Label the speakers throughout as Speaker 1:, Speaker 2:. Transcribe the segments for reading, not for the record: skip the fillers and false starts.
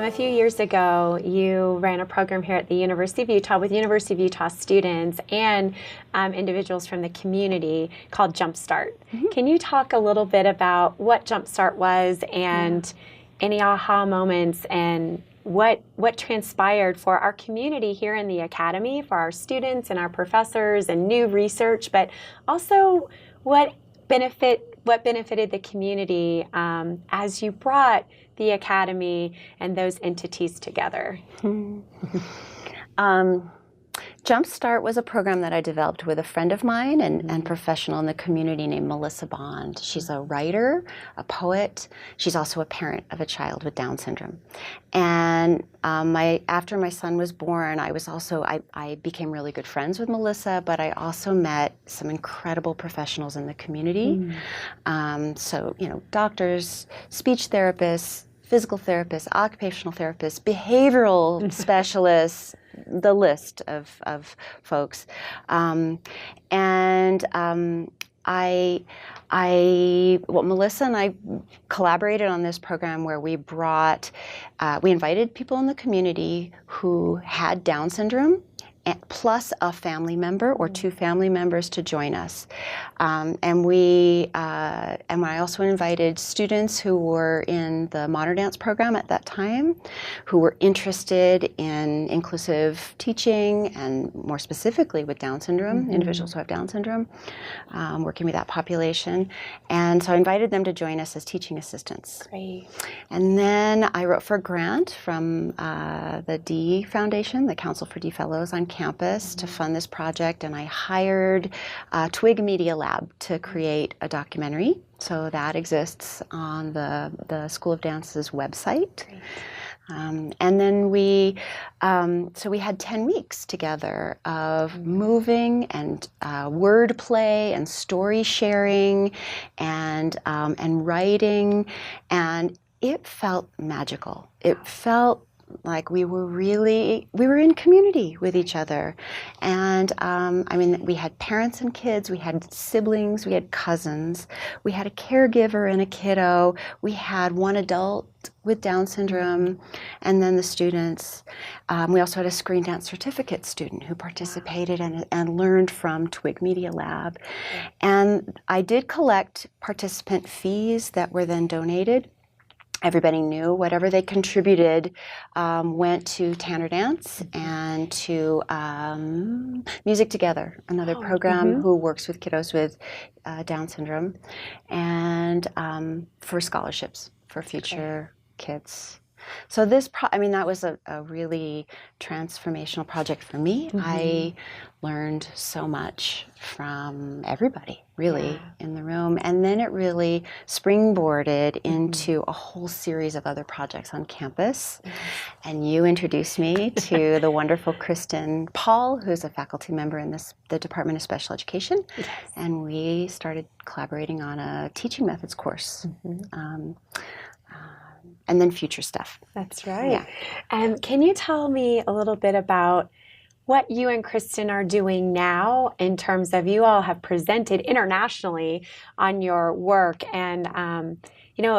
Speaker 1: A few years ago, you ran a program here at the University of Utah with University of Utah students and individuals from the community called Jumpstart. Mm-hmm. Can you talk a little bit about what Jumpstart was and any aha moments and what transpired for our community here in the Academy, for our students and our professors and new research, but also what benefited the community as you brought the Academy and those entities together?
Speaker 2: Jumpstart was a program that I developed with a friend of mine and professional in the community named Melissa Bond. She's a writer, a poet. She's also a parent of a child with Down syndrome. And after my son was born, I became really good friends with Melissa, but I also met some incredible professionals in the community. So, doctors, speech therapists, physical therapists, occupational therapists, behavioral specialists, the list of folks. Melissa and I collaborated on this program where we invited people in the community who had Down syndrome, plus a family member or two family members to join us. And I also invited students who were in the Modern Dance program at that time, who were interested in inclusive teaching and more specifically with Down syndrome, individuals who have Down syndrome, working with that population. And so I invited them to join us as teaching assistants.
Speaker 1: Great.
Speaker 2: And then I wrote for a grant from the D Foundation, the Council for D Fellows on campus to fund this project, and I hired Twig Media Lab to create a documentary. So that exists on the School of Dance's website. And then we had 10 weeks together of moving and wordplay and story sharing and writing, and it felt magical. It felt like we were in community with each other. And we had parents and kids, we had siblings, we had cousins, we had a caregiver and a kiddo, we had one adult with Down syndrome, and then the students. We also had a screen dance certificate student who participated and learned from Twig Media Lab. And I did collect participant fees that were then donated. Everybody knew whatever they contributed went to Tanner Dance and to Music Together, another program who works with kiddos with Down syndrome, and for scholarships for future kids. So that was a really transformational project for me. I learned so much from everybody, really, in the room. And then it really springboarded into a whole series of other projects on campus. And you introduced me to the wonderful Kristen Paul, who's a faculty member in the Department of Special Education. And we started collaborating on a teaching methods course. And then future stuff.
Speaker 1: That's right. Yeah. Can you tell me a little bit about what you and Kristen are doing now in terms of, you all have presented internationally on your work and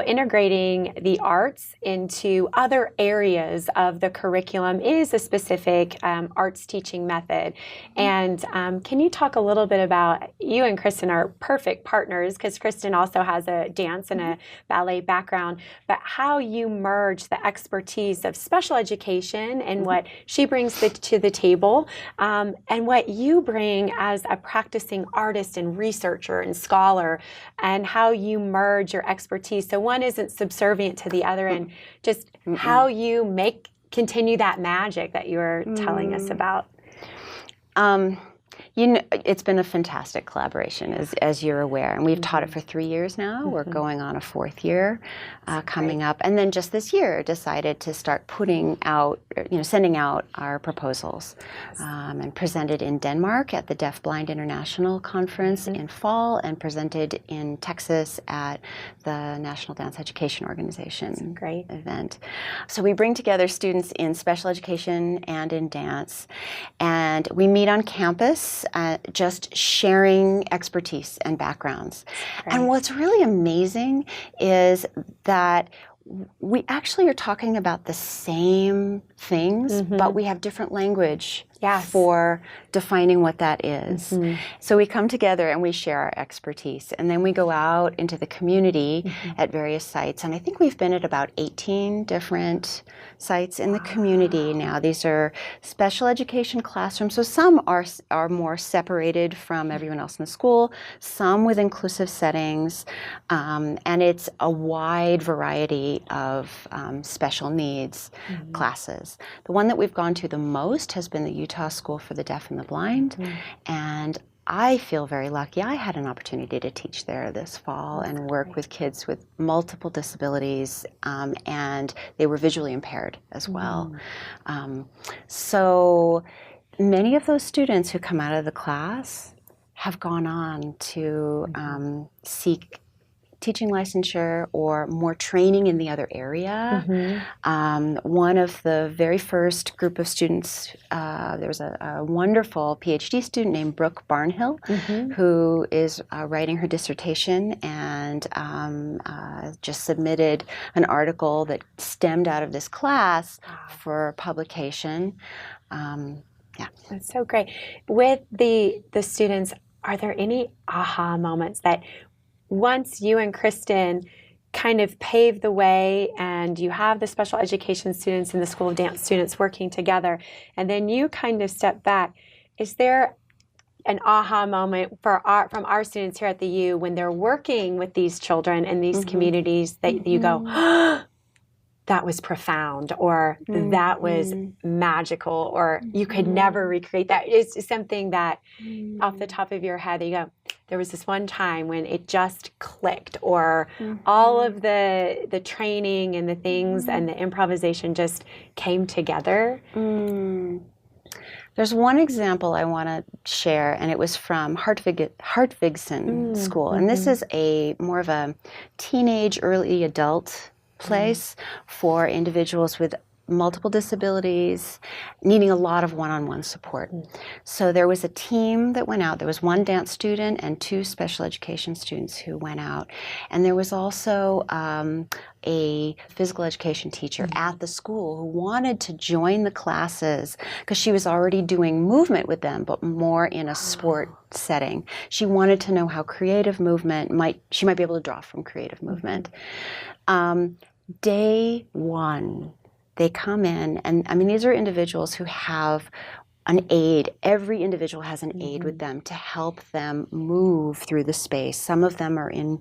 Speaker 1: integrating the arts into other areas of the curriculum is a specific arts teaching method. And can you talk a little bit about, you and Kristen are perfect partners because Kristen also has a dance and a ballet background, but how you merge the expertise of special education and what she brings to the table and what you bring as a practicing artist and researcher and scholar, and how you merge your expertise. So one isn't subservient to the other, and just how you continue that magic that you were telling us about.
Speaker 2: It's been a fantastic collaboration, as you're aware, and we've taught it for 3 years now. We're going on a 4th year coming up, and then just this year decided to start sending out our proposals, and presented in Denmark at the Deaf Blind International Conference in fall, and presented in Texas at the National Dance Education Organization event. So we bring together students in special education and in dance, and we meet on campus, just sharing expertise and backgrounds. And what's really amazing is that we actually are talking about the same things, but we have different language for defining what that is. So we come together and we share our expertise, and then we go out into the community at various sites. And I think we've been at about 18 different sites in the community now. These are special education classrooms, so some are more separated from everyone else in the school, some with inclusive settings, and it's a wide variety of special needs classes. The one that we've gone to the most has been the Utah School for the Deaf and the Blind, and I feel very lucky. I had an opportunity to teach there this fall and work with kids with multiple disabilities, and they were visually impaired as well. So many of those students who come out of the class have gone on to seek teaching licensure or more training in the other area. One of the very first group of students, there was a wonderful PhD student named Brooke Barnhill, who is writing her dissertation and just submitted an article that stemmed out of this class for publication.
Speaker 1: That's so great. With the students, are there any aha moments that once you and Kristen kind of paved the way and you have the special education students and the School of Dance students working together, and then you kind of step back, is there an aha moment from our students here at the U when they're working with these children in these communities that you go, oh, that was profound, or that was magical, or you could never recreate that? It's something that off the top of your head, you go, there was this one time when it just clicked, or all of the training and the things and the improvisation just came together.
Speaker 2: There's one example I want to share, and it was from Hartvigsen School. And this is more of a teenage, early adult place for individuals with multiple disabilities, needing a lot of one-on-one support. So there was a team that went out. There was one dance student and two special education students who went out. And there was also a physical education teacher at the school who wanted to join the classes because she was already doing movement with them, but more in a sport setting. She wanted to know how creative movement she might be able to draw from creative movement. Day one, they come in, and I mean, these are individuals who have an aid. Every individual has an aid with them to help them move through the space. Some of them are in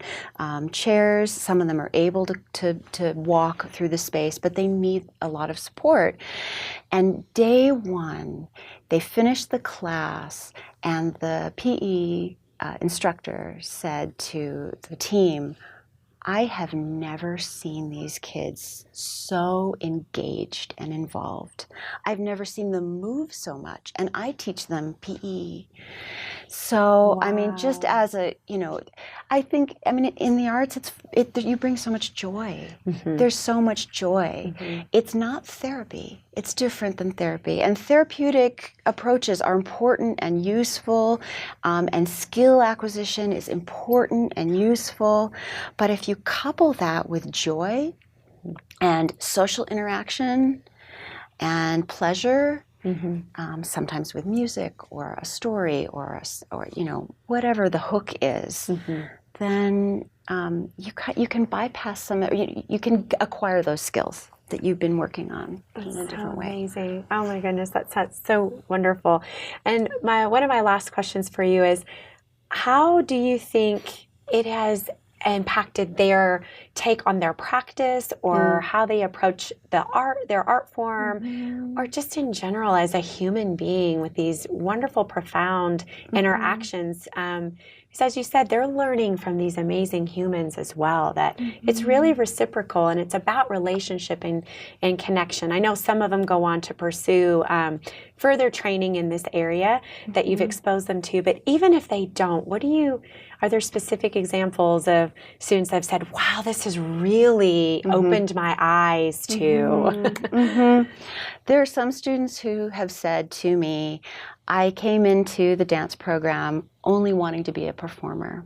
Speaker 2: chairs, some of them are able to walk through the space, but they need a lot of support. And day one, they finished the class, and the PE instructor said to the team, I have never seen these kids so engaged and involved. I've never seen them move so much, and I teach them PE. So, I mean, just as I think, in the arts, you bring so much joy. There's so much joy. It's not therapy. It's different than therapy. And therapeutic approaches are important and useful, and skill acquisition is important and useful. But if you couple that with joy and social interaction and pleasure, sometimes with music or a story or whatever the hook is, then you can bypass you can acquire those skills that you've been working on in a different way.
Speaker 1: Amazing. Oh my goodness, that's so wonderful. And one of my last questions for you is, how do you think it has impacted their take on their practice, or how they approach their art form, or just in general as a human being with these wonderful, profound interactions? Because as you said, they're learning from these amazing humans as well, that it's really reciprocal, and it's about relationship and connection. I know some of them go on to pursue further training in this area that you've exposed them to, but even if they don't, are there specific examples of students that have said, wow, this has really opened my eyes to?
Speaker 2: There are some students who have said to me, I came into the dance program only wanting to be a performer.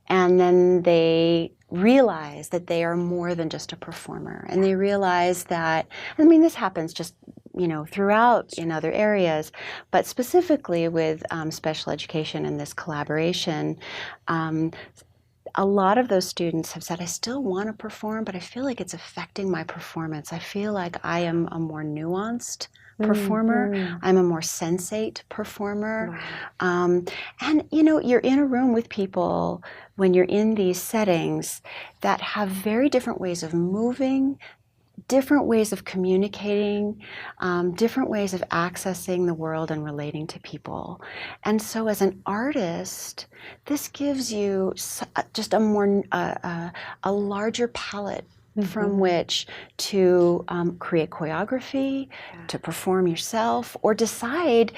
Speaker 2: And then they realize that they are more than just a performer, and they realize that, I mean, this happens just throughout in other areas, but specifically with special education and this collaboration, a lot of those students have said, I still want to perform, but I feel like it's affecting my performance. I feel like I am a more nuanced performer. Mm-hmm. I'm a more sensate performer. Wow. And you're in a room with people when you're in these settings that have very different ways of moving, different ways of communicating, different ways of accessing the world and relating to people. And so as an artist, this gives you just a more, a larger palette from which to create choreography, to perform yourself, or decide,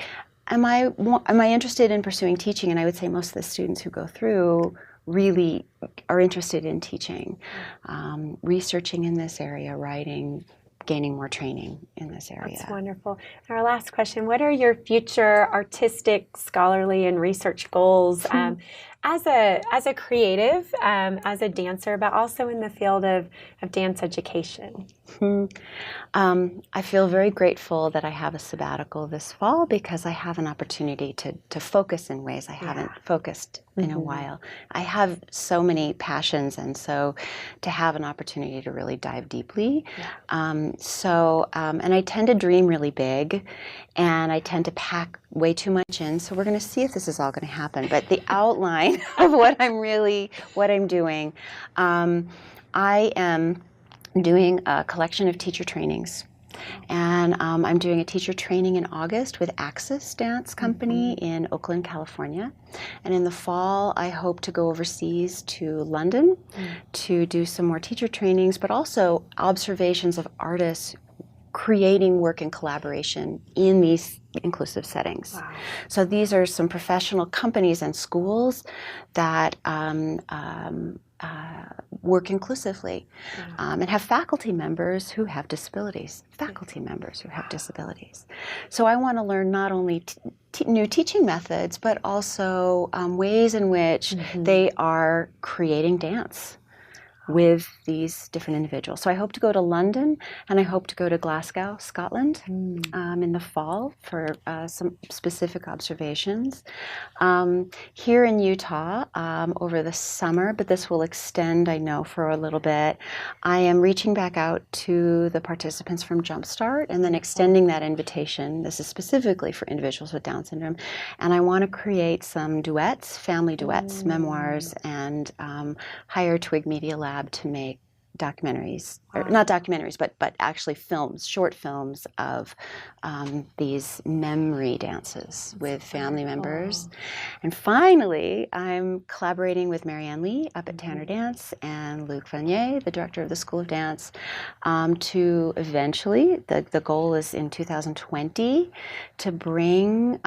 Speaker 2: am I interested in pursuing teaching? And I would say most of the students who go through really are interested in teaching, researching in this area, writing, gaining more training in this area.
Speaker 1: That's wonderful. Our last question, what are your future artistic, scholarly, and research goals as a creative, as a dancer, but also in the field of dance education?
Speaker 2: I feel very grateful that I have a sabbatical this fall because I have an opportunity to focus in ways I haven't focused in a while. I have so many passions, and so to have an opportunity to really dive deeply. And I tend to dream really big, and I tend to pack way too much in. So we're going to see if this is all going to happen. But the outline of what I'm doing, I am doing a collection of teacher trainings. And I'm doing a teacher training in August with Axis Dance Company in Oakland, California. And in the fall, I hope to go overseas to London to do some more teacher trainings, but also observations of artists creating work in collaboration in these inclusive settings. Wow. So these are some professional companies and schools that work inclusively and have faculty members who have disabilities. So I want to learn not only new teaching methods, but also ways in which they are creating dance with these different individuals. So I hope to go to London, and I hope to go to Glasgow, Scotland in the fall for some specific observations. Here in Utah over the summer, but this will extend, I know, for a little bit, I am reaching back out to the participants from Jumpstart and then extending that invitation. This is specifically for individuals with Down syndrome. And I want to create some duets, family duets, memoirs, and hire Twig Media Lab to make documentaries, or not documentaries, but actually films, short films of these memory dances with family members. And finally, I'm collaborating with Marianne Lee up at Tanner Dance and Luc Vanier, the director of the School of Dance, to eventually, the goal is in 2020, to bring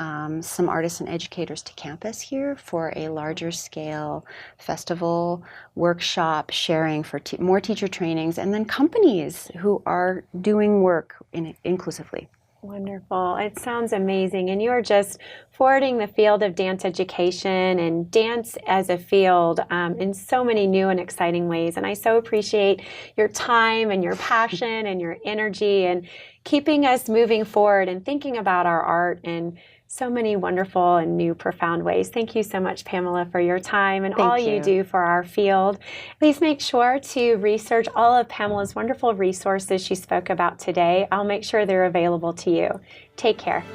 Speaker 2: some artists and educators to campus here for a larger scale festival, workshop, sharing for more teacher trainings, and then companies who are doing work inclusively.
Speaker 1: Wonderful. It sounds amazing. And you are just forwarding the field of dance education and dance as a field in so many new and exciting ways. And I so appreciate your time and your passion and your energy and keeping us moving forward and thinking about our art in so many wonderful and new profound ways. Thank you so much, Pamela, for your time and all you do for our field. Please make sure to research all of Pamela's wonderful resources she spoke about today. I'll make sure they're available to you. Take care.